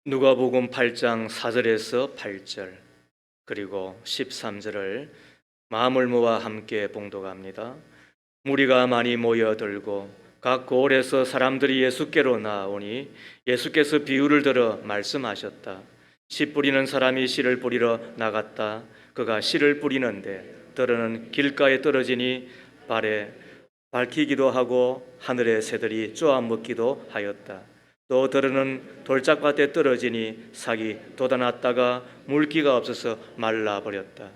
누가복음 8장 4절에서 8절 그리고 13절을 마음을 모아 함께 봉독합니다. 무리가 많이 모여들고 각 고을에서 사람들이 예수께로 나오니 예수께서 비유를 들어 말씀하셨다. 씨 뿌리는 사람이 씨를 뿌리러 나갔다. 그가 씨를 뿌리는데 들어는 길가에 떨어지니 발에 밝히기도 하고 하늘의 새들이 쪼아먹기도 하였다. 또 들어는 돌짝밭에 떨어지니 삭이 돋아났다가 물기가 없어서 말라버렸다.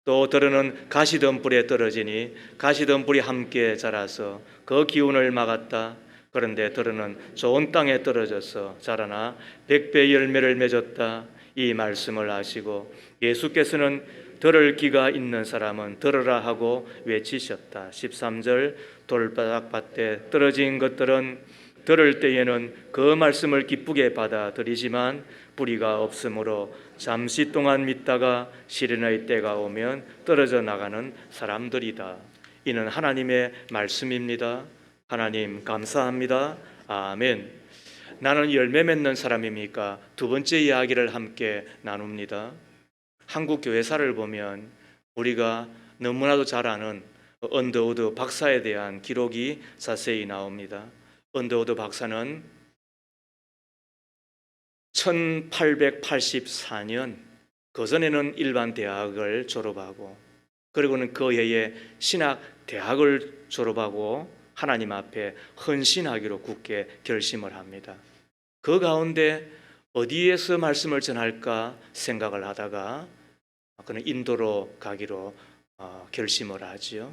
또 들어는 가시덤불에 떨어지니 가시덤불이 함께 자라서 그 기운을 막았다. 그런데 들어는 좋은 땅에 떨어져서 자라나 100배 열매를 맺었다. 이 말씀을 하시고 예수께서는 들을 귀가 있는 사람은 들으라 하고 외치셨다. 13절 돌짝밭에 떨어진 것들은 들을 때에는 그 말씀을 기쁘게 받아들이지만 뿌리가 없으므로 잠시 동안 믿다가 시련의 때가 오면 떨어져 나가는 사람들이다. 이는 하나님의 말씀입니다. 하나님 감사합니다. 아멘. 나는 열매 맺는 사람입니까? 두 번째 이야기를 함께 나눕니다. 한국 교회사를 보면 우리가 너무나도 잘 아는 언더우드 박사에 대한 기록이 자세히 나옵니다. 언더우드 박사는 1884년 그전에는 일반 대학을 졸업하고 그리고는 그 해에 신학 대학을 졸업하고 하나님 앞에 헌신하기로 굳게 결심을 합니다. 그 가운데 어디에서 말씀을 전할까 생각을 하다가 그는 인도로 가기로 결심을 하지요.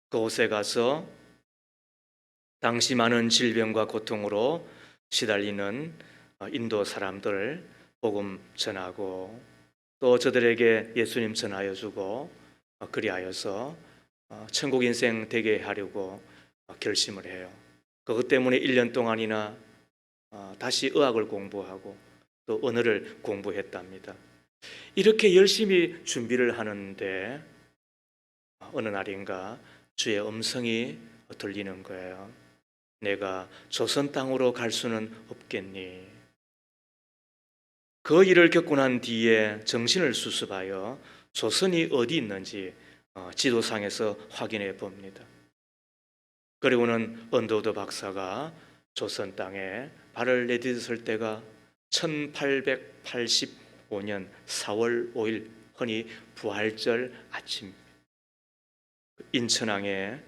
그곳에 가서 당시 많은 질병과 고통으로 시달리는 인도 사람들 복음 전하고 또 저들에게 예수님 전하여 주고 그리하여서 천국 인생 되게 하려고 결심을 해요. 그것 때문에 1년 동안이나 다시 의학을 공부하고 또 언어를 공부했답니다. 이렇게 열심히 준비를 하는데 어느 날인가 주의 음성이 들리는 거예요. 내가 조선 땅으로 갈 수는 없겠니? 그 일을 겪고 난 뒤에 정신을 수습하여 조선이 어디 있는지 지도상에서 확인해 봅니다. 그리고는 언더우드 박사가 조선 땅에 발을 내딛었을 때가 1885년 4월 5일 흔히 부활절 아침 인천항에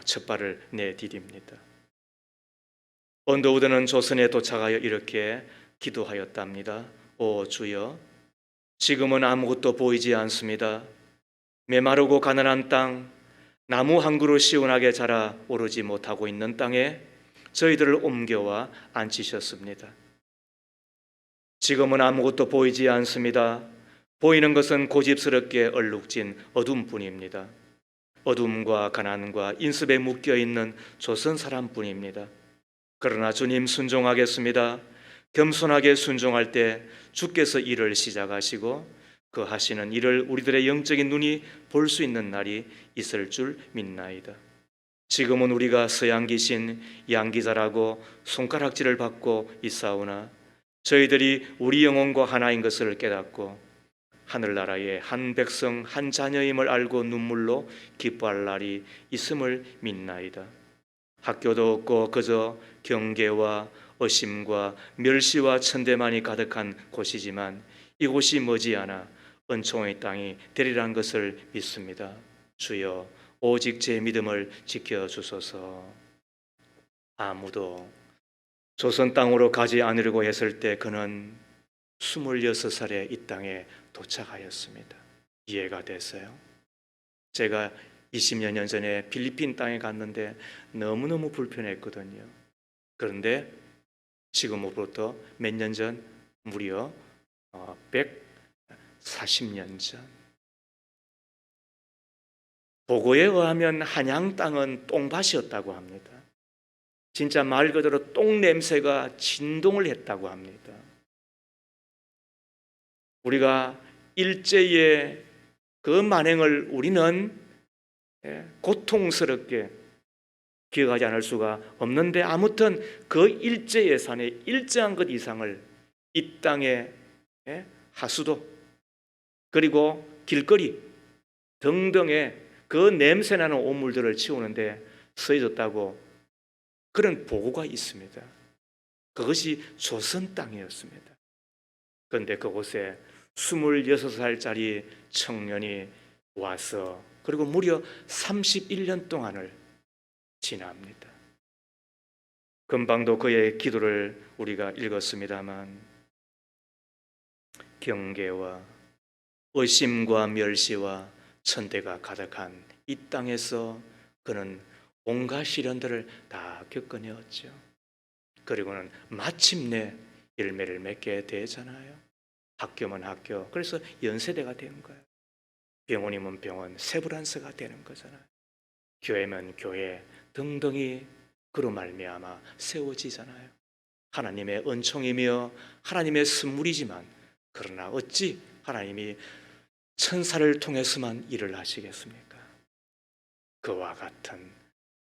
첫 발을 내디딥니다. 언더우드는 조선에 도착하여 이렇게 기도하였답니다. 오 주여, 지금은 아무것도 보이지 않습니다. 메마르고 가난한 땅, 나무 한 그루 시원하게 자라 오르지 못하고 있는 땅에 저희들을 옮겨와 앉히셨습니다. 지금은 아무것도 보이지 않습니다. 보이는 것은 고집스럽게 얼룩진 어둠뿐입니다. 어둠과 가난과 인습에 묶여있는 조선 사람뿐입니다. 그러나 주님 순종하겠습니다. 겸손하게 순종할 때 주께서 일을 시작하시고 그 하시는 일을 우리들의 영적인 눈이 볼 수 있는 날이 있을 줄 믿나이다. 지금은 우리가 서양 귀신 양기자라고 손가락질을 받고 있사오나 저희들이 우리 영혼과 하나인 것을 깨닫고 하늘나라의 한 백성 한 자녀임을 알고 눈물로 기뻐할 날이 있음을 믿나이다. 학교도 없고 그저 경계와 어심과 멸시와 천대만이 가득한 곳이지만 이곳이 머지않아 은총의 땅이 되리란 것을 믿습니다. 주여, 오직 제 믿음을 지켜주소서. 아무도 조선 땅으로 가지 않으려고 했을 때 그는 26살에 이 땅에 도착하였습니다. 이해가 됐어요? 제가 20여 년 전에 필리핀 땅에 갔는데 너무너무 불편했거든요. 그런데 지금으로부터 몇 년 전, 무려 140년 전, 보고에 의하면 한양 땅은 똥밭이었다고 합니다. 진짜 말 그대로 똥 냄새가 진동을 했다고 합니다. 우리가 일제의 그 만행을 우리는 고통스럽게 기억하지 않을 수가 없는데 아무튼 그 일제의 산에 일제한 것 이상을 이 땅의 하수도 그리고 길거리 등등의 그 냄새나는 오물들을 치우는데 쓰여졌다고 그런 보고가 있습니다. 그것이 조선 땅이었습니다. 그런데 그곳에 26살짜리 청년이 와서 그리고 무려 31년 동안을 지납니다. 금방도 그의 기도를 우리가 읽었습니다만 경계와 의심과 멸시와 천대가 가득한 이 땅에서 그는 온갖 시련들을 다 겪어내었죠. 그리고는 마침내 열매를 맺게 되잖아요. 학교면 학교, 그래서 연세대가 되는 거예요. 병원이면 병원, 세브란스가 되는 거잖아요. 교회면 교회 등등이 그로 말미암아 세워지잖아요. 하나님의 은총이며 하나님의 선물이지만 그러나 어찌 하나님이 천사를 통해서만 일을 하시겠습니까? 그와 같은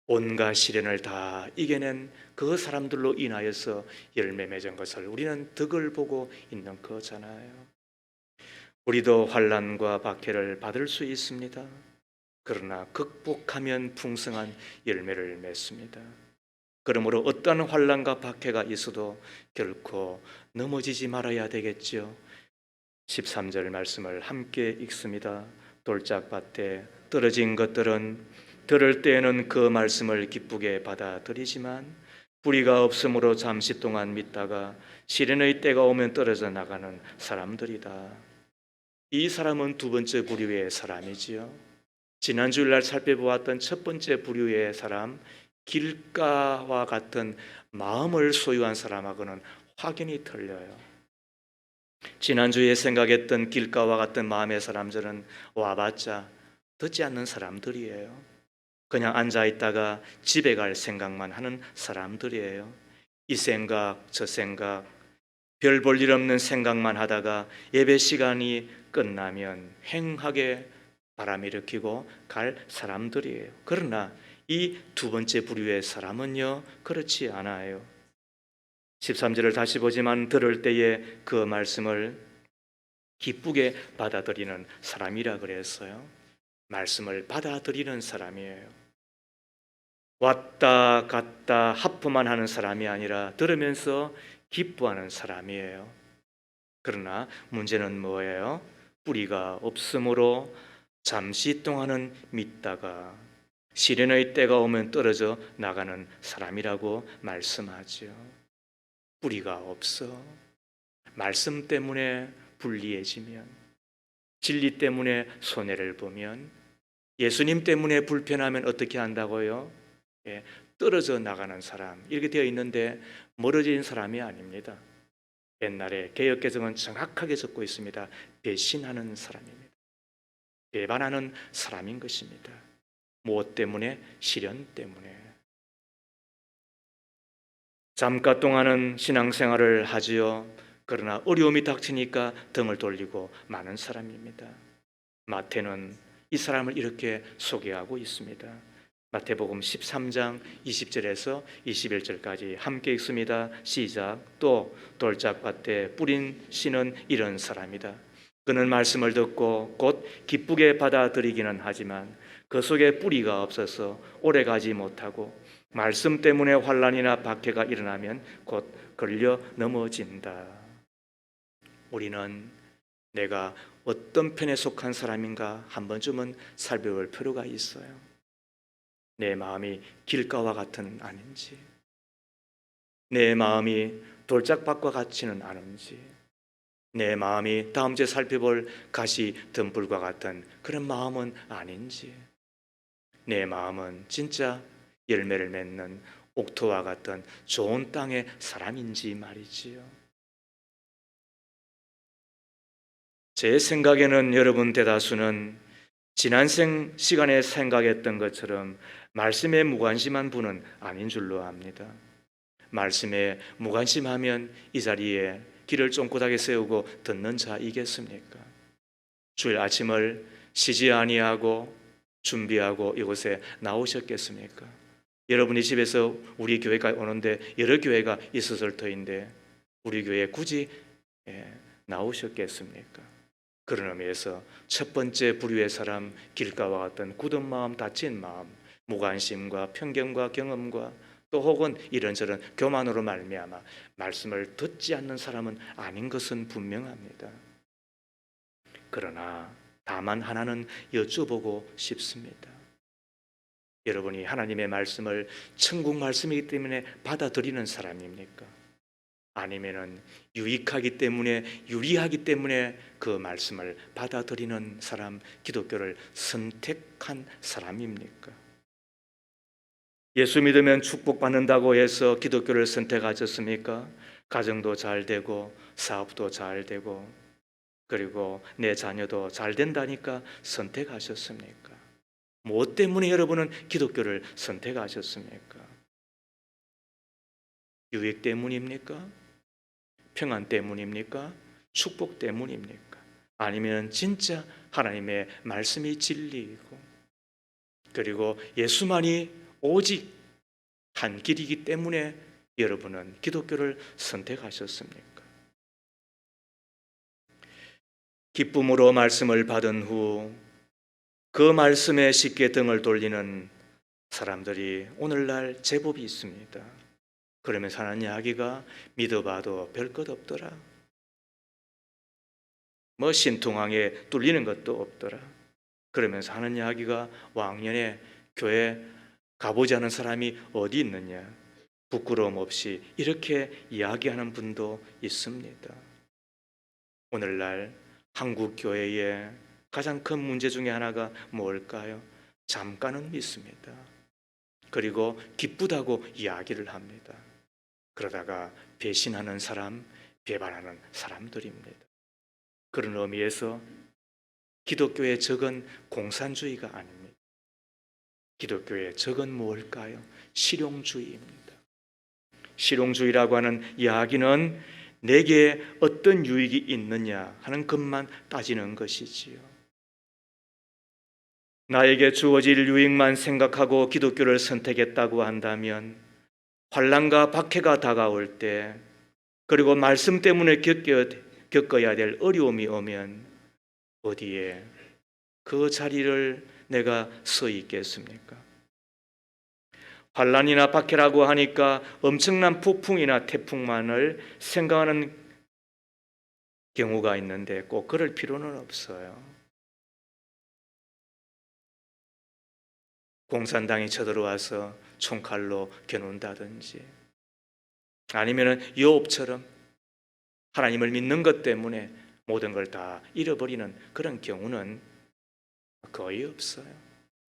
온갖 시련을 다 이겨낸 그 사람들로 인하여서 열매 맺은 것을 우리는 덕을 보고 있는 거잖아요. 우리도 환난과 박해를 받을 수 있습니다. 그러나 극복하면 풍성한 열매를 맺습니다. 그러므로 어떠한 환난과 박해가 있어도 결코 넘어지지 말아야 되겠죠. 13절 말씀을 함께 읽습니다. 돌짝밭에 떨어진 것들은 들을 때에는 그 말씀을 기쁘게 받아들이지만 뿌리가 없으므로 잠시 동안 믿다가 시련의 때가 오면 떨어져 나가는 사람들이다. 이 사람은 두 번째 부류의 사람이지요. 지난 주일날 살펴보았던 첫 번째 부류의 사람, 길가와 같은 마음을 소유한 사람하고는 확연히 틀려요. 지난주에 생각했던 길가와 같은 마음의 사람들은 와봤자 듣지 않는 사람들이에요. 그냥 앉아있다가 집에 갈 생각만 하는 사람들이에요. 이 생각 저 생각 별 볼 일 없는 생각만 하다가 예배 시간이 끝나면 행하게 바람 일으키고 갈 사람들이에요. 그러나 이 두 번째 부류의 사람은요 그렇지 않아요. 13절을 다시 보지만 들을 때에 그 말씀을 기쁘게 받아들이는 사람이라 그랬어요. 말씀을 받아들이는 사람이에요. 왔다 갔다 하품만 하는 사람이 아니라 들으면서 기뻐하는 사람이에요. 그러나 문제는 뭐예요? 뿌리가 없으므로 잠시 동안은 믿다가 시련의 때가 오면 떨어져 나가는 사람이라고 말씀하죠. 뿌리가 없어. 말씀 때문에 불리해지면, 진리 때문에 손해를 보면, 예수님 때문에 불편하면 어떻게 한다고요? 떨어져 나가는 사람 이렇게 되어 있는데 멀어진 사람이 아닙니다. 옛날에 개역개정은 정확하게 적고 있습니다. 배신하는 사람입니다. 배반하는 사람인 것입니다. 무엇 때문에? 시련 때문에. 잠깐 동안은 신앙생활을 하지요. 그러나 어려움이 닥치니까 등을 돌리고 마는 사람입니다. 마태는 이 사람을 이렇게 소개하고 있습니다. 마태복음 13장 20절에서 21절까지 함께 읽습니다. 시작. 또 돌짝밭에 뿌린 씨는 이런 사람이다. 그는 말씀을 듣고 곧 기쁘게 받아들이기는 하지만 그 속에 뿌리가 없어서 오래가지 못하고 말씀 때문에 환난이나 박해가 일어나면 곧 걸려 넘어진다. 우리는 내가 어떤 편에 속한 사람인가 한 번쯤은 살펴볼 필요가 있어요. 내 마음이 길가와 같은 아닌지, 내 마음이 돌짝밭과 같지는 않은지, 내 마음이 다음 주에 살펴볼 가시 등불과 같은 그런 마음은 아닌지, 내 마음은 진짜 열매를 맺는 옥토와 같은 좋은 땅의 사람인지 말이지요. 제 생각에는 여러분 대다수는 지난 시간에 생각했던 것처럼 말씀에 무관심한 분은 아닌 줄로 압니다. 말씀에 무관심하면 이 자리에 길을 쫑긋하게 세우고 듣는 자이겠습니까? 주일 아침을 쉬지 아니하고 준비하고 이곳에 나오셨겠습니까? 여러분이 집에서 우리 교회까지 오는데 여러 교회가 있었을 터인데 우리 교회에 굳이 나오셨겠습니까? 그런 의미에서 첫 번째 부류의 사람, 길가와 같은 굳은 마음, 다친 마음, 무관심과 편견과 경험과 또 혹은 이런저런 교만으로 말미암아 말씀을 듣지 않는 사람은 아닌 것은 분명합니다. 그러나 다만 하나는 여쭤보고 싶습니다. 여러분이 하나님의 말씀을 천국 말씀이기 때문에 받아들이는 사람입니까? 아니면은 유익하기 때문에, 유리하기 때문에 그 말씀을 받아들이는 사람, 기독교를 선택한 사람입니까? 예수 믿으면 축복받는다고 해서 기독교를 선택하셨습니까? 가정도 잘 되고 사업도 잘 되고 그리고 내 자녀도 잘 된다니까 선택하셨습니까? 무엇 때문에 여러분은 기독교를 선택하셨습니까? 유익 때문입니까? 평안 때문입니까? 축복 때문입니까? 아니면 진짜 하나님의 말씀이 진리이고 그리고 예수만이 오직 한 길이기 때문에 여러분은 기독교를 선택하셨습니까? 기쁨으로 말씀을 받은 후 그 말씀에 쉽게 등을 돌리는 사람들이 오늘날 제법 있습니다. 그러면서 하는 이야기가 믿어봐도 별것 없더라. 뭐 신통하게 뚫리는 것도 없더라. 그러면서 하는 이야기가 왕년에 교회 가보지 않은 사람이 어디 있느냐. 부끄러움 없이 이렇게 이야기하는 분도 있습니다. 오늘날 한국 교회의 가장 큰 문제 중에 하나가 뭘까요? 잠깐은 믿습니다. 그리고 기쁘다고 이야기를 합니다. 그러다가 배신하는 사람, 배반하는 사람들입니다. 그런 의미에서 기독교의 적은 공산주의가 아닙니다. 기독교의 적은 무엇일까요? 실용주의입니다. 실용주의라고 하는 이야기는 내게 어떤 유익이 있느냐 하는 것만 따지는 것이지요. 나에게 주어질 유익만 생각하고 기독교를 선택했다고 한다면 환난과 박해가 다가올 때 그리고 말씀 때문에 겪어야 될 어려움이 오면 어디에 그 자리를 내가 서 있겠습니까? 환난이나 박해라고 하니까 엄청난 폭풍이나 태풍만을 생각하는 경우가 있는데 꼭 그럴 필요는 없어요. 공산당이 쳐들어와서 총칼로 겨눈다든지 아니면 요업처럼 하나님을 믿는 것 때문에 모든 걸 다 잃어버리는 그런 경우는 거의 없어요.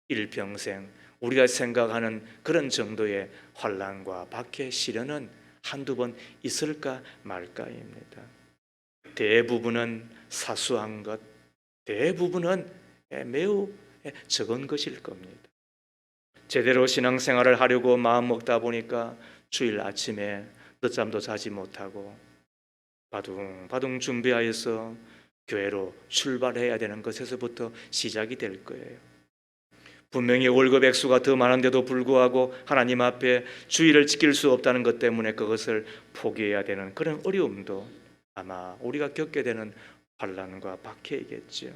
일평생 우리가 생각하는 그런 정도의 환난과 박해, 시련은 한두 번 있을까 말까입니다. 대부분은 사소한 것, 대부분은 매우 적은 것일 겁니다. 제대로 신앙생활을 하려고 마음 먹다 보니까 주일 아침에 늦잠도 자지 못하고 바둥바둥 준비하여서 교회로 출발해야 되는 것에서부터 시작이 될 거예요. 분명히 월급 액수가 더 많은데도 불구하고 하나님 앞에 주의를 지킬 수 없다는 것 때문에 그것을 포기해야 되는 그런 어려움도 아마 우리가 겪게 되는 환난과 박해이겠죠.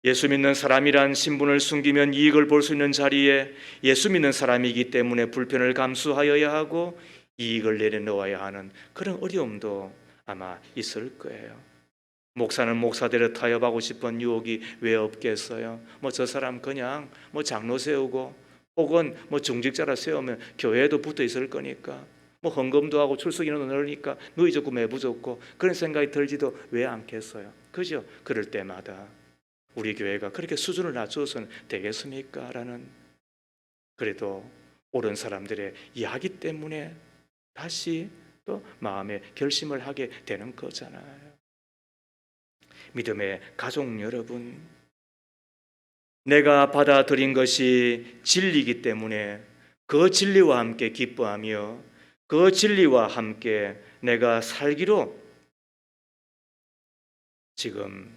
예수 믿는 사람이란 신분을 숨기면 이익을 볼 수 있는 자리에 예수 믿는 사람이기 때문에 불편을 감수하여야 하고 이익을 내려놓아야 하는 그런 어려움도 아마 있을 거예요. 목사는 목사대로 타협하고 싶은 유혹이 왜 없겠어요? 뭐 저 사람 그냥 뭐 장로 세우고 혹은 뭐 중직자라 세우면 교회에도 붙어 있을 거니까 뭐 헌금도 하고 출석인은 늘으니까 누이 좋고 매부 좋고 그런 생각이 들지도 왜 않겠어요? 그죠? 그럴 때마다 우리 교회가 그렇게 수준을 낮춰서는 되겠습니까? 라는 그래도 옳은 사람들의 이야기 때문에 다시 또 마음에 결심을 하게 되는 거잖아요. 믿음의 가족 여러분, 내가 받아들인 것이 진리이기 때문에 그 진리와 함께 기뻐하며 그 진리와 함께 내가 살기로 지금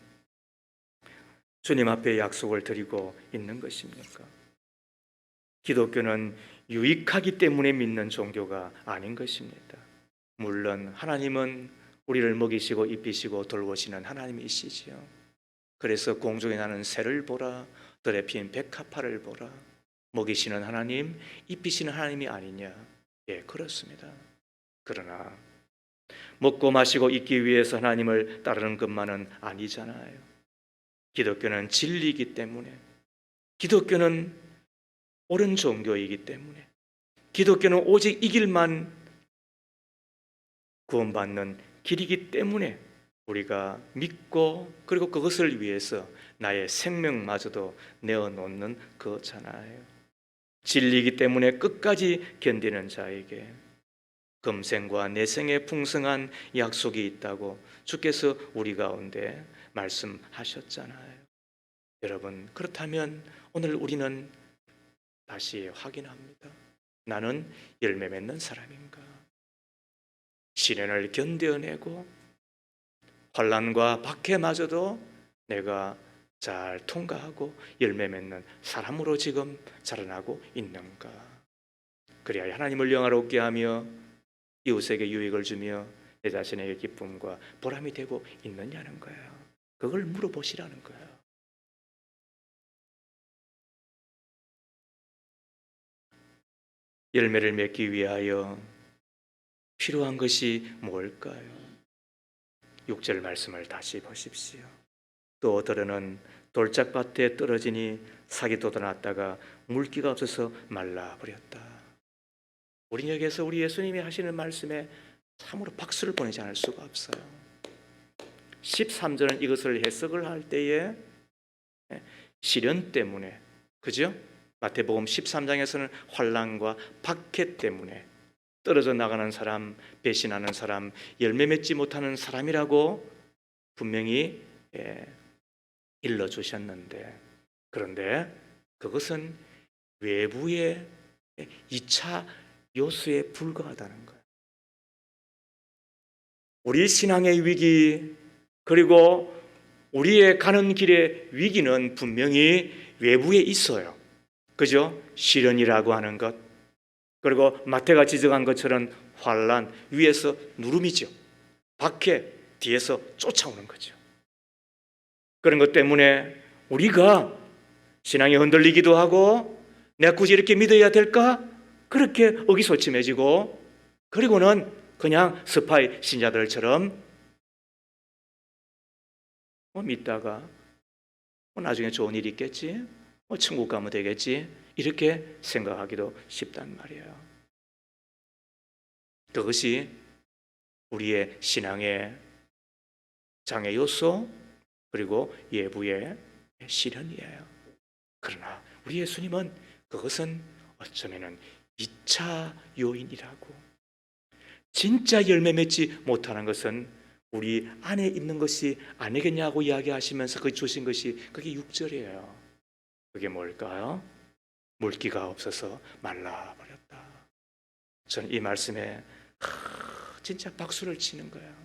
주님 앞에 약속을 드리고 있는 것입니까? 기독교는 유익하기 때문에 믿는 종교가 아닌 것입니다. 물론 하나님은 우리를 먹이시고 입히시고 돌보시는 하나님이시지요. 그래서 공중에 나는 새를 보라, 들에 피인 백합화를 보라. 먹이시는 하나님, 입히시는 하나님이 아니냐? 예, 그렇습니다. 그러나 먹고 마시고 있기 위해서 하나님을 따르는 것만은 아니잖아요. 기독교는 진리이기 때문에, 기독교는 옳은 종교이기 때문에, 기독교는 오직 이 길만 구원받는 길이기 때문에 우리가 믿고 그리고 그것을 위해서 나의 생명마저도 내어놓는 거잖아요. 진리이기 때문에 끝까지 견디는 자에게 금생과 내생의 풍성한 약속이 있다고 주께서 우리 가운데 말씀하셨잖아요. 여러분, 그렇다면 오늘 우리는 다시 확인합니다. 나는 열매 맺는 사람인가? 시련을 견뎌내고 환난과 박해마저도 내가 잘 통과하고 열매 맺는 사람으로 지금 자라나고 있는가? 그래야 하나님을 영화롭게 하며 이웃에게 유익을 주며 내 자신에게 기쁨과 보람이 되고 있느냐는 거예요. 그걸 물어보시라는 거예요. 열매를 맺기 위하여 필요한 것이 뭘까요? 6절 말씀을 다시 보십시오. 또 들으는 돌짝밭에 떨어지니 싹이 돋아났다가 물기가 없어서 말라버렸다. 우리 여기에서 우리 예수님이 하시는 말씀에 참으로 박수를 보내지 않을 수가 없어요. 13절은 이것을 해석을 할 때에 시련 때문에, 그죠? 마태복음 13장에서는 환난과 박해 때문에 떨어져 나가는 사람, 배신하는 사람, 열매 맺지 못하는 사람이라고 분명히 일러주셨는데, 그런데 그것은 외부의 2차 요소에 불과하다는 거예요. 우리 신앙의 위기, 그리고 우리의 가는 길의 위기는 분명히 외부에 있어요. 그죠? 시련이라고 하는 것, 그리고 마태가 지적한 것처럼 환난, 위에서 누름이죠. 박해, 뒤에서 쫓아오는 거죠. 그런 것 때문에 우리가 신앙이 흔들리기도 하고, 내가 굳이 이렇게 믿어야 될까? 그렇게 의기소침해지고, 그리고는 그냥 스파이 신자들처럼 믿다가 나중에 좋은 일이 있겠지, 천국 가면 되겠지, 이렇게 생각하기도 쉽단 말이에요. 그것이 우리의 신앙의 장애 요소, 그리고 예부의 시련이에요. 그러나 우리 예수님은 그것은 어쩌면은 2차 요인이라고, 진짜 열매 맺지 못하는 것은 우리 안에 있는 것이 아니겠냐고 이야기하시면서 그 주신 것이 그게 6절이에요. 그게 뭘까요? 물기가 없어서 말라버렸다. 저는 이 말씀에 진짜 박수를 치는 거예요.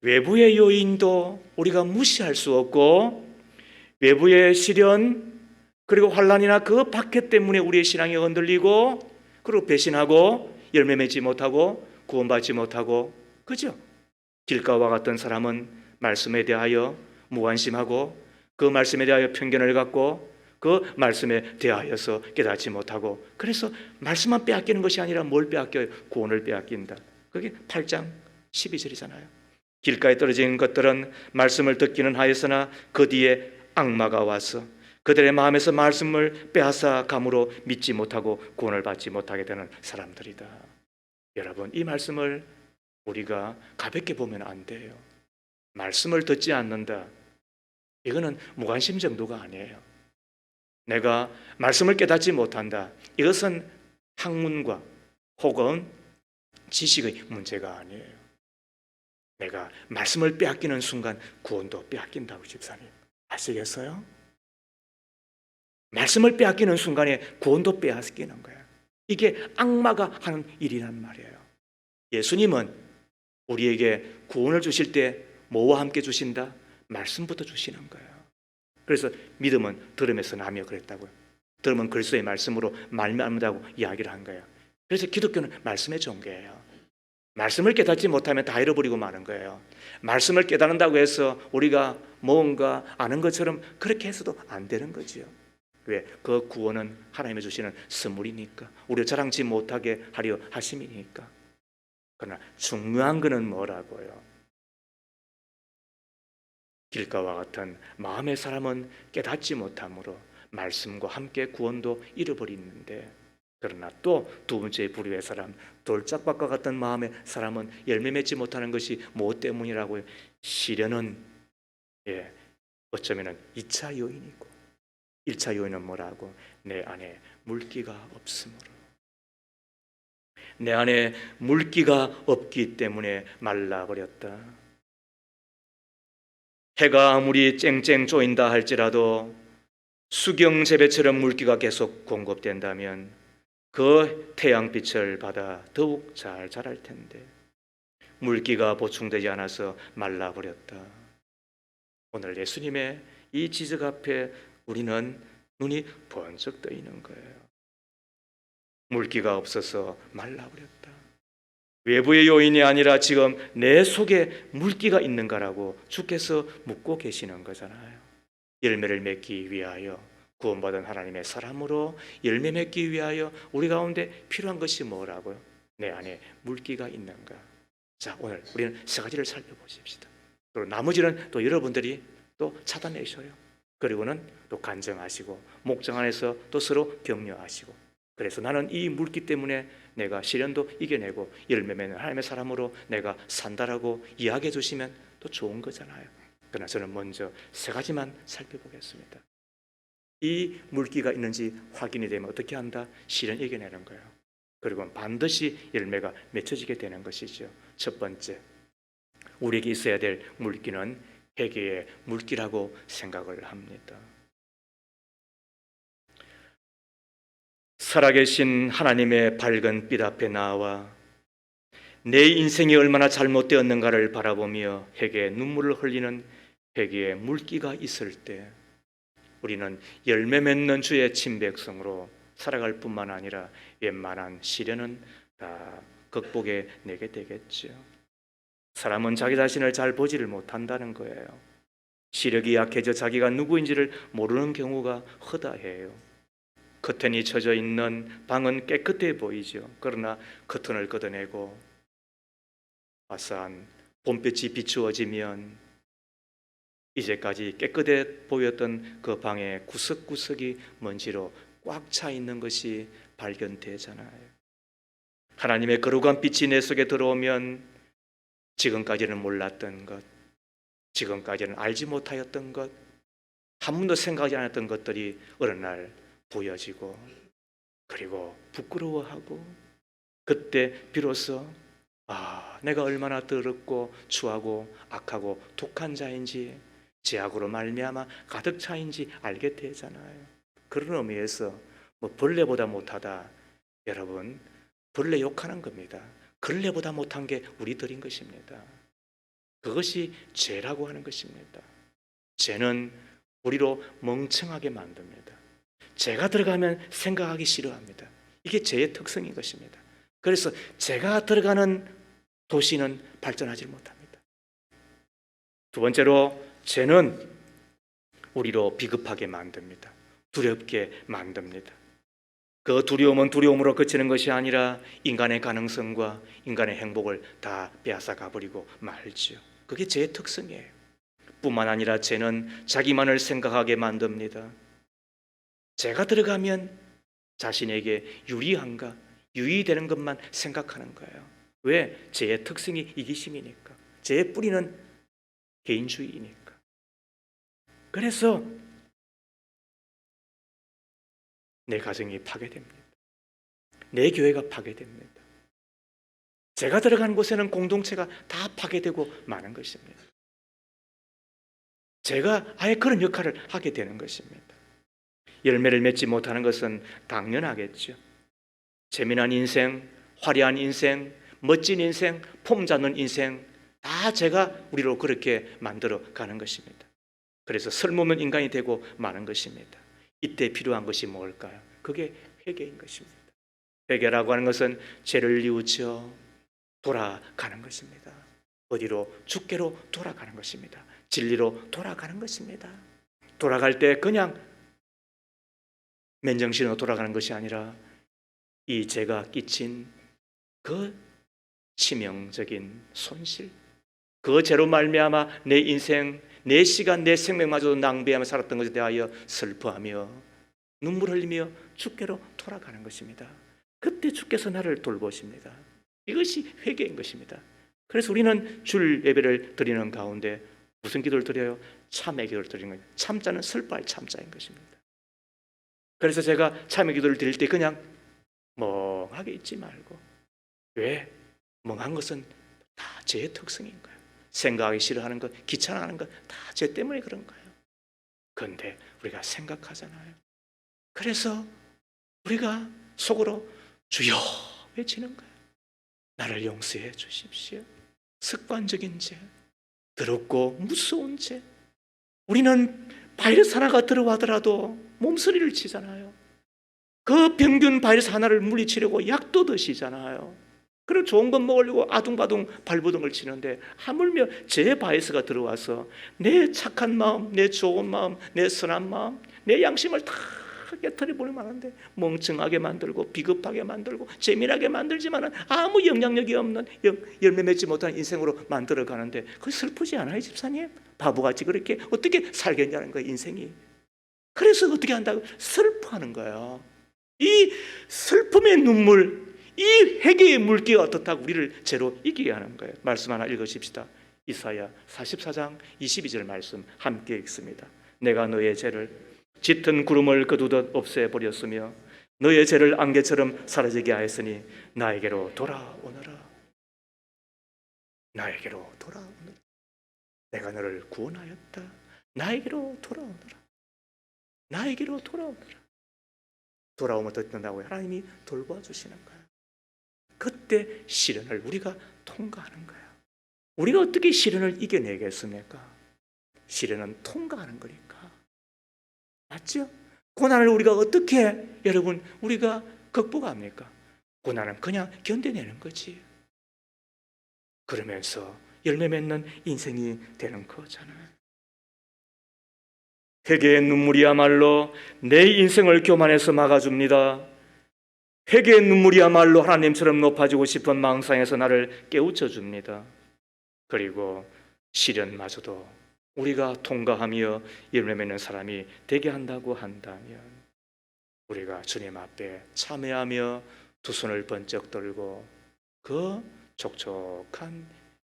외부의 요인도 우리가 무시할 수 없고, 외부의 시련 그리고 환난이나 그 박해 때문에 우리의 신앙이 흔들리고, 그리고 배신하고 열매 맺지 못하고 구원받지 못하고, 그죠? 길가와 같던 사람은 말씀에 대하여 무관심하고, 그 말씀에 대하여 편견을 갖고, 그 말씀에 대하여서 깨닫지 못하고, 그래서 말씀만 빼앗기는 것이 아니라 뭘 빼앗겨요? 구원을 빼앗긴다. 그게 8장 12절이잖아요. 길가에 떨어진 것들은 말씀을 듣기는 하였으나 그 뒤에 악마가 와서 그들의 마음에서 말씀을 빼앗아 감으로 믿지 못하고 구원을 받지 못하게 되는 사람들이다. 여러분, 이 말씀을 우리가 가볍게 보면 안 돼요. 말씀을 듣지 않는다, 이거는 무관심 정도가 아니에요. 내가 말씀을 깨닫지 못한다, 이것은 학문과 혹은 지식의 문제가 아니에요. 내가 말씀을 빼앗기는 순간 구원도 빼앗긴다고, 집사님 아시겠어요? 말씀을 빼앗기는 순간에 구원도 빼앗기는 거예요. 이게 악마가 하는 일이란 말이에요. 예수님은 우리에게 구원을 주실 때 뭐와 함께 주신다? 말씀부터 주시는 거예요. 그래서 믿음은 들음에서 나며 그랬다고요. 들음은 그리스도의 말씀으로 말미암는다고 이야기를 한 거예요. 그래서 기독교는 말씀의 종교예요. 말씀을 깨닫지 못하면 다 잃어버리고 마는 거예요. 말씀을 깨닫는다고 해서 우리가 뭔가 아는 것처럼 그렇게 해서도 안 되는 거지요. 왜? 그 구원은 하나님이 주시는 선물이니까, 우리가 자랑치 못하게 하려 하심이니까. 그러나 중요한 것은 뭐라고요? 길가와 같은 마음의 사람은 깨닫지 못함으로 말씀과 함께 구원도 잃어버리는데, 그러나 또 두 번째 부류의 사람, 돌짝밭과 같은 마음의 사람은 열매 맺지 못하는 것이 무엇 때문이라고요? 시련은 어쩌면 2차 요인이고, 1차 요인은 뭐라고? 내 안에 물기가 없으므로. 내 안에 물기가 없기 때문에 말라버렸다. 해가 아무리 쨍쨍 쪼인다 할지라도 수경재배처럼 물기가 계속 공급된다면 그 태양빛을 받아 더욱 잘 자랄 텐데, 물기가 보충되지 않아서 말라버렸다. 오늘 예수님의 이 지적 앞에 우리는 눈이 번쩍 뜨이는 거예요. 물기가 없어서 말라버렸다. 외부의 요인이 아니라 지금 내 속에 물기가 있는가라고 주께서 묻고 계시는 거잖아요. 열매를 맺기 위하여, 구원받은 하나님의 사람으로 열매 맺기 위하여 우리 가운데 필요한 것이 뭐라고요? 내 안에 물기가 있는가? 자, 오늘 우리는 세 가지를 살펴보십시다. 그리고 나머지는 또 여러분들이 또 찾아내셔요. 그리고는 또 간증하시고 목장 안에서 또 서로 격려하시고, 그래서 나는 이 물기 때문에 내가 시련도 이겨내고 열매 맺는 하나님의 사람으로 내가 산다라고 이야기해 주시면 또 좋은 거잖아요. 그러나 저는 먼저 세 가지만 살펴보겠습니다. 이 물기가 있는지 확인이 되면 어떻게 한다? 시련 이겨내는 거예요. 그리고 반드시 열매가 맺혀지게 되는 것이죠. 첫 번째, 우리에게 있어야 될 물기는 회개의 물기라고 생각을 합니다. 살아계신 하나님의 밝은 빛 앞에 나와 내 인생이 얼마나 잘못되었는가를 바라보며 회개의 눈물을 흘리는 회개의 물기가 있을 때 우리는 열매 맺는 주의 친백성으로 살아갈 뿐만 아니라 웬만한 시련은 다 극복해 내게 되겠죠. 사람은 자기 자신을 잘 보지를 못한다는 거예요. 시력이 약해져 자기가 누구인지를 모르는 경우가 허다해요. 커튼이 쳐져 있는 방은 깨끗해 보이죠. 그러나 커튼을 걷어내고 화사한 봄빛이 비추어지면 이제까지 깨끗해 보였던 그 방의 구석구석이 먼지로 꽉 차 있는 것이 발견되잖아요. 하나님의 거룩한 빛이 내 속에 들어오면 지금까지는 몰랐던 것, 지금까지는 알지 못하였던 것, 한 번도 생각하지 않았던 것들이 어느 날 보여지고, 그리고 부끄러워하고, 그때 비로소 내가 얼마나 더럽고 추하고 악하고 독한 자인지, 죄악으로 말미암아 가득 차인지 알게 되잖아요. 그런 의미에서 벌레보다 못하다, 여러분, 벌레 욕하는 겁니다. 걸레보다 못한 게 우리들인 것입니다. 그것이 죄라고 하는 것입니다. 죄는 우리로 멍청하게 만듭니다. 죄가 들어가면 생각하기 싫어합니다. 이게 죄의 특성인 것입니다. 그래서 죄가 들어가는 도시는 발전하지 못합니다. 두 번째로, 죄는 우리로 비겁하게 만듭니다. 두렵게 만듭니다. 그 두려움은 두려움으로 그치는 것이 아니라 인간의 가능성과 인간의 행복을 다 빼앗아 가버리고 말지요. 그게 죄의 특성이에요. 뿐만 아니라 죄는 자기만을 생각하게 만듭니다. 죄가 들어가면 자신에게 유리한가, 유의되는 것만 생각하는 거예요. 왜? 죄의 특성이 이기심이니까. 죄의 뿌리는 개인주의이니까. 그래서 내 가정이 파괴됩니다. 내 교회가 파괴됩니다. 죄가 들어가는 곳에는 공동체가 다 파괴되고 마는 것입니다. 죄가 아예 그런 역할을 하게 되는 것입니다. 열매를 맺지 못하는 것은 당연하겠죠. 재미난 인생, 화려한 인생, 멋진 인생, 폼 잡는 인생, 다 죄가 우리로 그렇게 만들어 가는 것입니다. 그래서 쓸모없는 인간이 되고 마는 것입니다. 이때 필요한 것이 뭘까요? 그게 회개인 것입니다. 회개라고 하는 것은 죄를 뉘우쳐 돌아가는 것입니다. 어디로? 주께로 돌아가는 것입니다. 진리로 돌아가는 것입니다. 돌아갈 때 그냥 맨정신으로 돌아가는 것이 아니라 이 죄가 끼친 그 치명적인 손실, 그 죄로 말미암아 내 인생, 내 시간, 내 생명마저도 낭비하며 살았던 것에 대하여 슬퍼하며 눈물 흘리며 주께로 돌아가는 것입니다. 그때 주께서 나를 돌보십니다. 이것이 회개인 것입니다. 그래서 우리는 줄 예배를 드리는 가운데 무슨 기도를 드려요? 참의 기도를 드리는 거예요. 참자는 슬퍼할 참자인 것입니다. 그래서 제가 참의 기도를 드릴 때 그냥 멍하게 있지 말고, 왜? 멍한 것은 다 죄의 특성인 거예요. 생각하기 싫어하는 것, 귀찮아하는 것 다 죄 때문에 그런 거예요. 그런데 우리가 생각하잖아요. 그래서 우리가 속으로 주여 외치는 거예요. 나를 용서해 주십시오. 습관적인 죄, 더럽고 무서운 죄. 우리는 바이러스 하나가 들어가더라도 몸서리를 치잖아요. 그 병균 바이러스 하나를 물리치려고 약도 드시잖아요. 그리고 좋은 것 먹으려고 아둥바둥 발버둥을 치는데 하물며 제 바이러스가 들어와서 내 착한 마음, 내 좋은 마음, 내 선한 마음, 내 양심을 다 깨트려 버리면 하는데 멍청하게 만들고 비겁하게 만들고 재미나게 만들지만 아무 영향력이 없는 열매 맺지 못한 인생으로 만들어 가는데 그게 슬프지 않아요, 집사님? 바보같이 그렇게 어떻게 살겠냐는 거예요, 인생이. 그래서 어떻게 한다고? 슬퍼하는 거예요. 이 슬픔의 눈물, 이 회개의 물기가 어떻다고 우리를 죄로 이기게 하는 거예요. 말씀 하나 읽으십시다. 이사야 44장 22절 말씀 함께 읽습니다. 내가 너의 죄를 짙은 구름을 거두듯 없애버렸으며 너의 죄를 안개처럼 사라지게 하였으니 나에게로 돌아오너라. 나에게로 돌아오너라. 내가 너를 구원하였다. 나에게로 돌아오너라. 나에게로 돌아오너라. 돌아오면 어떻게 된다고요? 하나님이 돌봐주시는 거예요. 그때 시련을 우리가 통과하는 거예요. 우리가 어떻게 시련을 이겨내겠습니까? 시련은 통과하는 거니까. 맞죠? 고난을 우리가 어떻게 여러분 우리가 극복합니까? 고난은 그냥 견뎌내는 거지. 그러면서 열매 맺는 인생이 되는 거잖아요. 회개의 눈물이야말로 내 인생을 교만해서 막아줍니다. 회개의 눈물이야말로 하나님처럼 높아지고 싶은 망상에서 나를 깨우쳐 줍니다. 그리고 시련마저도 우리가 통과하며 열매 맺는 사람이 되게 한다고 한다면 우리가 주님 앞에 참회하며 두 손을 번쩍 들고 그 촉촉한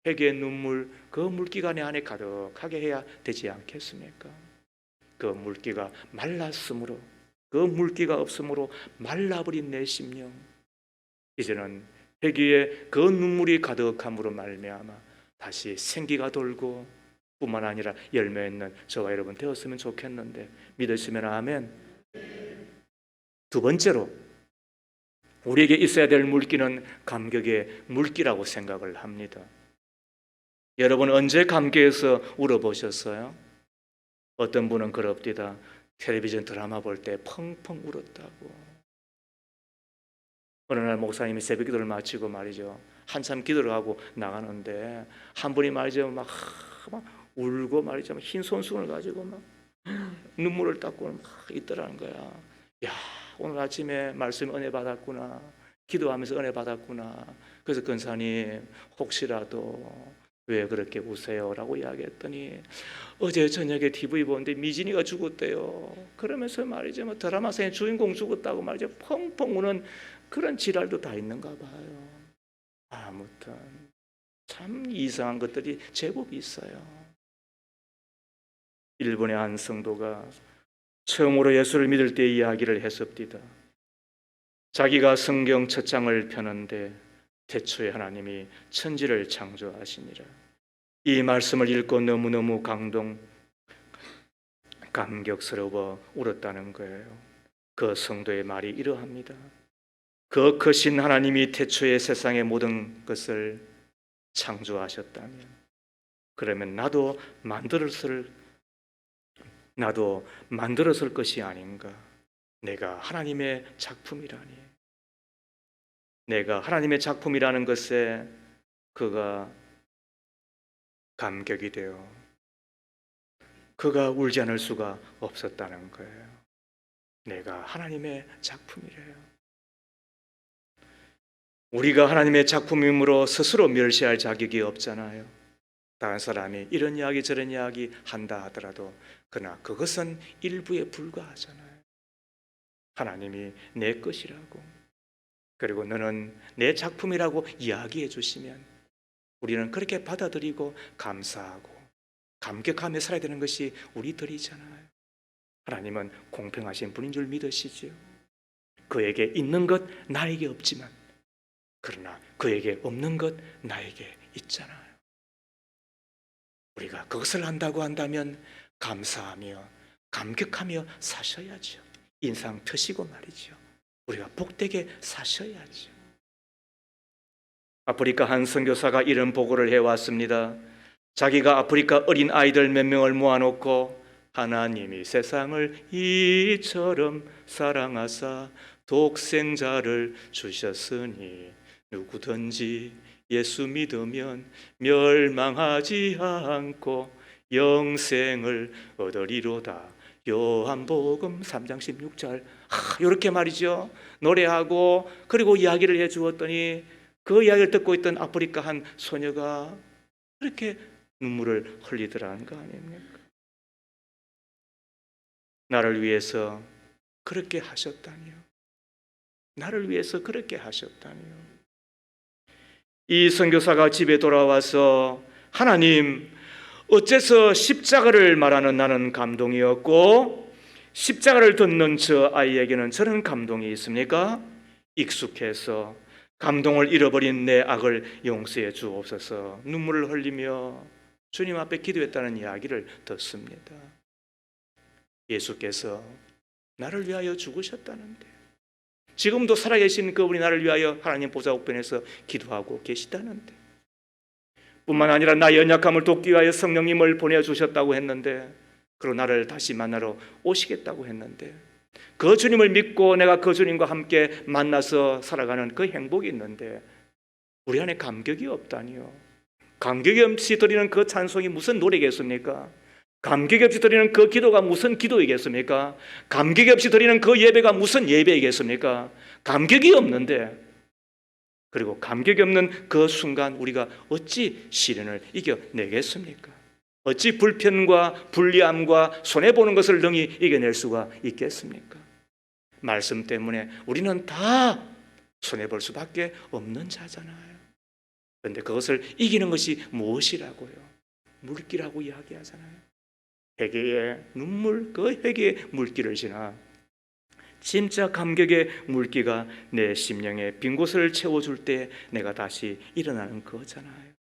회개의 눈물, 그 물기가 내 안에 가득하게 해야 되지 않겠습니까? 그 물기가 말랐으므로, 그 물기가 없으므로 말라버린 내 심령, 이제는 회개의 그 눈물이 가득함으로 말미암아 다시 생기가 돌고 뿐만 아니라 열매 있는 저와 여러분 되었으면 좋겠는데 믿으시면 아멘. 두 번째로 우리에게 있어야 될 물기는 감격의 물기라고 생각을 합니다. 여러분 언제 감격해서 울어보셨어요? 어떤 분은 그럽디다. 텔레비전 드라마 볼 때 펑펑 울었다고. 어느 날 목사님이 새벽 기도를 마치고 말이죠, 한참 기도를 하고 나가는데 한 분이 말이죠 막 울고 말이죠 흰 손수건을 가지고 막 눈물을 닦고 막 있더라는 거야. 야, 오늘 아침에 말씀 은혜 받았구나, 기도하면서 은혜 받았구나. 그래서 권사님 혹시라도 왜 그렇게 우세요? 라고 이야기했더니 어제 저녁에 TV 보는데 미진이가 죽었대요. 그러면서 말이죠 뭐 드라마상의 주인공 죽었다고 말이죠 펑펑 우는 그런 지랄도 다 있는가 봐요. 아무튼 참 이상한 것들이 제법 있어요. 일본의 한 성도가 처음으로 예수를 믿을 때 이야기를 했습니다. 자기가 성경 첫 장을 펴는데 태초에 하나님이 천지를 창조하시니라. 이 말씀을 읽고 너무너무 감격스러워 울었다는 거예요. 그 성도의 말이 이러합니다. 그 크신 하나님이 태초에 세상의 모든 것을 창조하셨다면 그러면 나도 만들었을 것이 아닌가. 내가 하나님의 작품이라니. 내가 하나님의 작품이라는 것에 그가 감격이 되어 그가 울지 않을 수가 없었다는 거예요. 내가 하나님의 작품이래요. 우리가 하나님의 작품이므로 스스로 멸시할 자격이 없잖아요. 다른 사람이 이런 이야기 저런 이야기 한다 하더라도 그러나 그것은 일부에 불과하잖아요. 하나님이 내 것이라고, 그리고 너는 내 작품이라고 이야기해 주시면 우리는 그렇게 받아들이고 감사하고 감격하며 살아야 되는 것이 우리들이잖아요. 하나님은 공평하신 분인 줄 믿으시죠. 그에게 있는 것 나에게 없지만 그러나 그에게 없는 것 나에게 있잖아요. 우리가 그것을 한다고 한다면 감사하며 감격하며 사셔야죠. 인상 펴시고 말이죠. 우리가 복되게 사셔야죠. 아프리카 한 선교사가 이런 보고를 해왔습니다. 자기가 아프리카 어린 아이들 몇 명을 모아놓고 하나님이 세상을 이처럼 사랑하사 독생자를 주셨으니 누구든지 예수 믿으면 멸망하지 않고 영생을 얻으리로다. 요한복음 3장 16절 이렇게 말이죠. 노래하고 그리고 이야기를 해주었더니 그 이야기를 듣고 있던 아프리카 한 소녀가 그렇게 눈물을 흘리더라는 거 아닙니까? 나를 위해서 그렇게 하셨다니요. 나를 위해서 그렇게 하셨다니요. 이 선교사가 집에 돌아와서 하나님, 어째서 십자가를 말하는 나는 감동이었고 십자가를 듣는 저 아이에게는 저런 감동이 있습니까? 익숙해서 감동을 잃어버린 내 악을 용서해 주옵소서. 눈물을 흘리며 주님 앞에 기도했다는 이야기를 듣습니다. 예수께서 나를 위하여 죽으셨다는데 지금도 살아계신 그분이 나를 위하여 하나님 보좌 우편에서 기도하고 계시다는데, 뿐만 아니라 나의 연약함을 돕기 위하여 성령님을 보내주셨다고 했는데, 그리고 나를 다시 만나러 오시겠다고 했는데, 그 주님을 믿고 내가 그 주님과 함께 만나서 살아가는 그 행복이 있는데 우리 안에 감격이 없다니요. 감격이 없이 드리는 그 찬송이 무슨 노래겠습니까? 감격이 없이 드리는 그 기도가 무슨 기도이겠습니까? 감격이 없이 드리는 그 예배가 무슨 예배이겠습니까? 감격이 없는데, 그리고 감격이 없는 그 순간 우리가 어찌 시련을 이겨내겠습니까? 어찌 불편과 불리함과 손해보는 것을 능히 이겨낼 수가 있겠습니까? 말씀 때문에 우리는 다 손해볼 수밖에 없는 자잖아요. 그런데 그것을 이기는 것이 무엇이라고요? 물기라고 이야기하잖아요. 회개의 눈물, 그 회개의 물기를 지나 진짜 감격의 물기가 내 심령의 빈 곳을 채워줄 때 내가 다시 일어나는 거잖아요.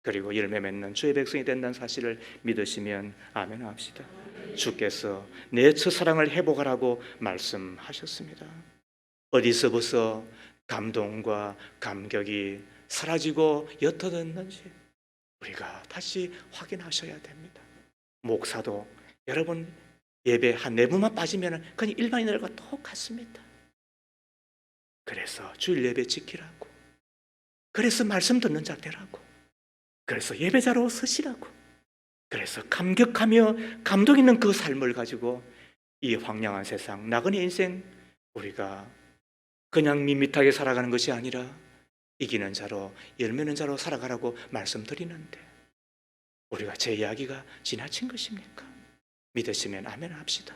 그리고 열매 맺는 주의 백성이 된다는 사실을 믿으시면 아멘 합시다. 주께서 내 첫사랑을 회복하라고 말씀하셨습니다. 어디서부터 감동과 감격이 사라지고 옅어졌는지 우리가 다시 확인하셔야 됩니다. 목사도 여러분 예배 한 4분만 빠지면 그냥 일반인들과 똑같습니다. 그래서 주일 예배 지키라고, 그래서 말씀 듣는 자 되라고, 그래서 예배자로 서시라고, 그래서 감격하며 감동 있는 그 삶을 가지고 이 황량한 세상, 나그네 인생 우리가 그냥 밋밋하게 살아가는 것이 아니라 이기는 자로, 열매는 자로 살아가라고 말씀드리는데 우리가 제 이야기가 지나친 것입니까? 믿으시면 아멘 합시다.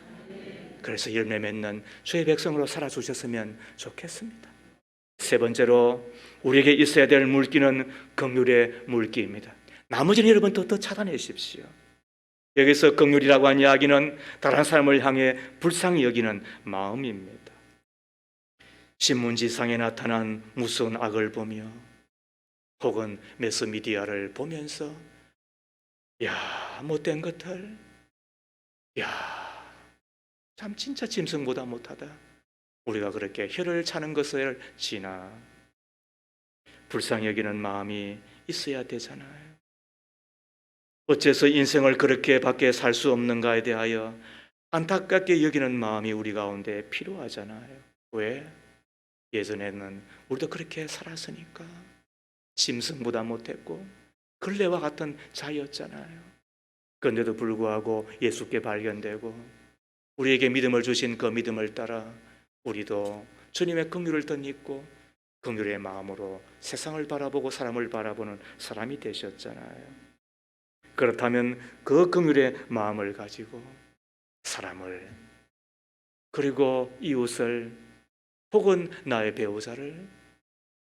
그래서 열매 맺는 주의 백성으로 살아주셨으면 좋겠습니다. 세 번째로 우리에게 있어야 될 물기는 긍휼의 물기입니다. 나머지는 여러분 더 차단하십시오. 여기서 긍휼이라고 한 이야기는 다른 사람을 향해 불쌍히 여기는 마음입니다. 신문지상에 나타난 무서운 악을 보며 혹은 매스미디어를 보면서 야, 못된 것들, 야, 참 진짜 짐승보다 못하다, 우리가 그렇게 혀를 차는 것을 지나 불쌍히 여기는 마음이 있어야 되잖아요. 어째서 인생을 그렇게 밖에 살 수 없는가에 대하여 안타깝게 여기는 마음이 우리 가운데 필요하잖아요. 왜? 예전에는 우리도 그렇게 살았으니까. 짐승보다 못했고 걸레와 같은 자였잖아요. 그런데도 불구하고 예수께 발견되고 우리에게 믿음을 주신 그 믿음을 따라 우리도 주님의 긍휼을 덧입고 긍휼의 마음으로 세상을 바라보고 사람을 바라보는 사람이 되셨잖아요. 그렇다면 그 긍휼의 마음을 가지고 사람을, 그리고 이웃을, 혹은 나의 배우자를,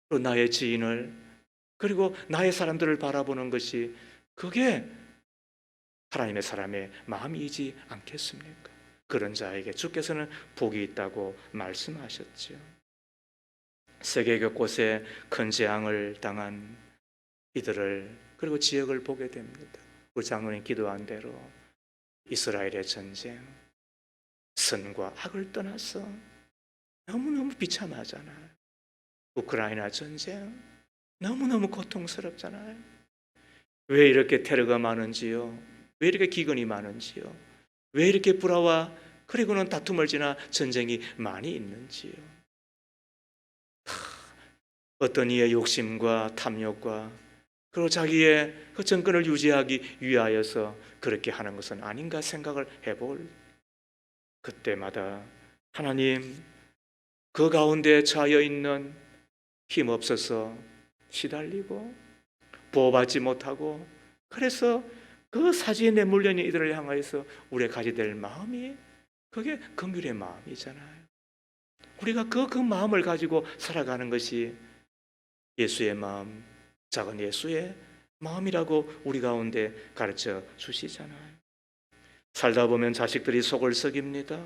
또 나의 지인을, 그리고 나의 사람들을 바라보는 것이, 그게 하나님의 사람의 마음이지 않겠습니까? 그런 자에게 주께서는 복이 있다고 말씀하셨죠. 세계 곳곳에 큰 재앙을 당한 이들을, 그리고 지역을 보게 됩니다. 우리 장로님 기도한 대로 이스라엘의 전쟁, 선과 악을 떠나서 너무너무 비참하잖아요. 우크라이나 전쟁 너무너무 고통스럽잖아요. 왜 이렇게 테러가 많은지요? 왜 이렇게 기근이 많은지요? 왜 이렇게 불화와 그리고는 다툼을 지나 전쟁이 많이 있는지요? 어떤 이의 욕심과 탐욕과 그리고 자기의 그 정권을 유지하기 위하여서 그렇게 하는 것은 아닌가 생각을 해볼 그때마다 하나님, 그 가운데 처하여 있는 힘없어서 시달리고 보호받지 못하고, 그래서 그 사지에 내몰려 있는 이들을 향하여서 우리가 가져야 될 마음이, 그게 긍휼의 마음이잖아요. 우리가 그 마음을 가지고 살아가는 것이 예수의 마음, 작은 예수의 마음이라고 우리 가운데 가르쳐 주시잖아요. 살다 보면 자식들이 속을 썩입니다.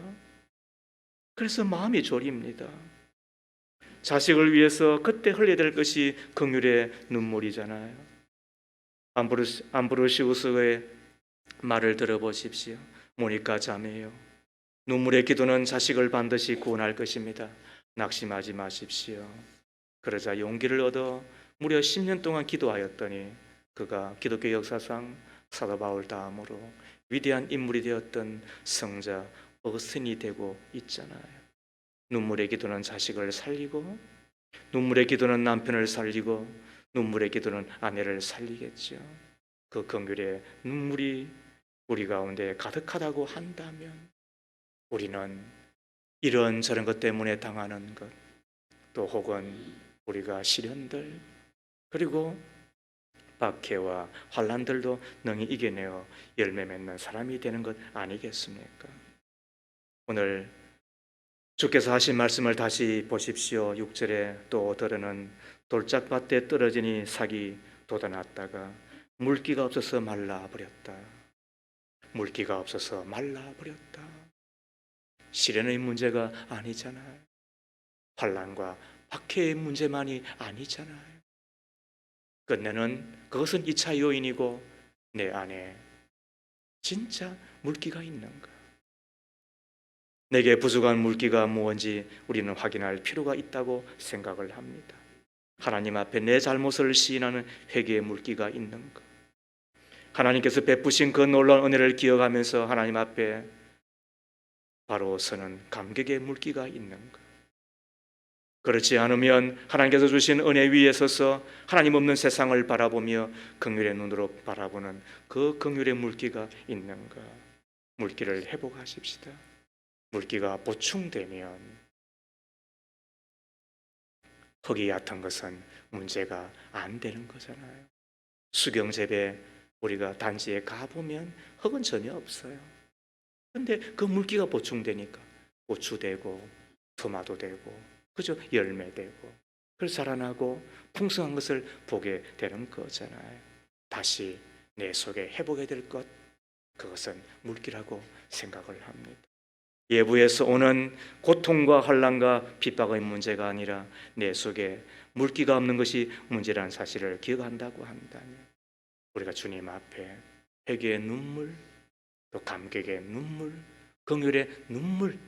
그래서 마음이 졸입니다. 자식을 위해서 그때 흘려야 될 것이 긍휼의 눈물이잖아요. 암브로시우스의 말을 들어보십시오. 모니카 자매요, 눈물의 기도는 자식을 반드시 구원할 것입니다. 낙심하지 마십시오. 그러자 용기를 얻어 무려 10년 동안 기도하였더니 그가 기독교 역사상 사도 바울 다음으로 위대한 인물이 되었던 성자 어거스틴이 되고 있잖아요. 눈물의 기도는 자식을 살리고, 눈물의 기도는 남편을 살리고, 눈물의 기도는 아내를 살리겠죠. 그 긍휼의 눈물이 우리 가운데 가득하다고 한다면 우리는 이런저런 것 때문에 당하는 것, 또 혹은 우리가 시련들, 그리고 박해와 환난들도 능히 이겨내어 열매 맺는 사람이 되는 것 아니겠습니까? 오늘 주께서 하신 말씀을 다시 보십시오. 6절에 또 들으는 돌짝밭에 떨어지니 삭이 돋아났다가 물기가 없어서 말라버렸다. 물기가 없어서 말라버렸다. 시련의 문제가 아니잖아요. 환난과 박해의 문제만이 아니잖아요. 끝내는 그것은 2차 요인이고 내 안에 진짜 물기가 있는가? 내게 부족한 물기가 무엇인지 우리는 확인할 필요가 있다고 생각을 합니다. 하나님 앞에 내 잘못을 시인하는 회개의 물기가 있는가? 하나님께서 베푸신 그 놀라운 은혜를 기억하면서 하나님 앞에 바로 서는 감격의 물기가 있는가? 그렇지 않으면 하나님께서 주신 은혜 위에 서서 하나님 없는 세상을 바라보며 긍휼의 눈으로 바라보는 그 긍휼의 물기가 있는가? 물기를 회복하십시다. 물기가 보충되면 흙이 얕은 것은 문제가 안 되는 거잖아요. 수경재배 우리가 단지에 가보면 흙은 전혀 없어요. 근데 그 물기가 보충되니까 고추 되고 토마토 되고, 그죠? 열매 되고, 그래서 자라나고 풍성한 것을 보게 되는 거잖아요. 다시 내 속에 회복해야 될 것, 그것은 물기라고 생각을 합니다. 외부에서 오는 고통과 환난과 핍박의 문제가 아니라 내 속에 물기가 없는 것이 문제라는 사실을 기억한다고 한다면 우리가 주님 앞에 회개의 눈물, 또 감격의 눈물, 긍휼의 눈물,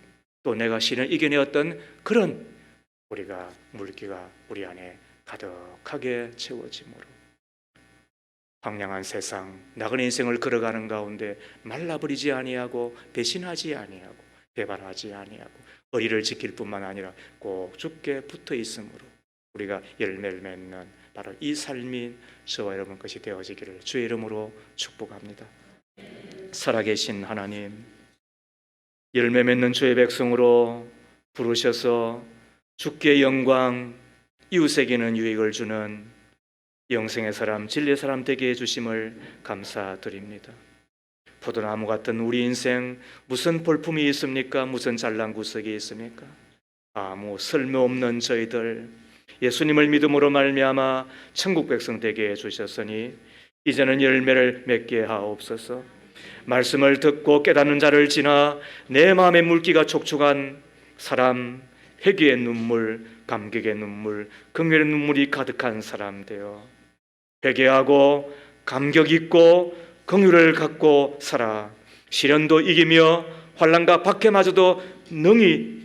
또 내가 신을 이겨내었던 그런 우리가 물기가 우리 안에 가득하게 채워지므로 황량한 세상, 나그네 인생을 걸어가는 가운데 말라버리지 아니하고 배신하지 아니하고 배반하지 아니하고 의리를 지킬 뿐만 아니라 꼭 주께 붙어 있으므로 우리가 열매를 맺는 바로 이 삶이 저와 여러분 것이 되어지기를 주의 이름으로 축복합니다. 살아계신 하나님, 열매 맺는 주의 백성으로 부르셔서 주께 영광, 이웃에게는 유익을 주는 영생의 사람, 진리의 사람 되게 해주심을 감사드립니다. 포도나무 같은 우리 인생 무슨 볼품이 있습니까? 무슨 잘난 구석이 있습니까? 아무 쓸모없는 저희들, 예수님을 믿음으로 말미암아 천국 백성 되게 해주셨으니 이제는 열매를 맺게 하옵소서. 말씀을 듣고 깨닫는 자를 지나 내 마음의 물기가 촉촉한 사람, 회개의 눈물, 감격의 눈물, 긍휼의 눈물이 가득한 사람 되어 회개하고 감격 있고 긍휼을 갖고 살아 시련도 이기며 환난과 박해마저도 능히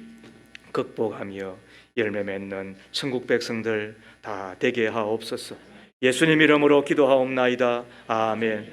극복하며 열매 맺는 천국 백성들 다 되게 하옵소서. 예수님 이름으로 기도하옵나이다. 아멘.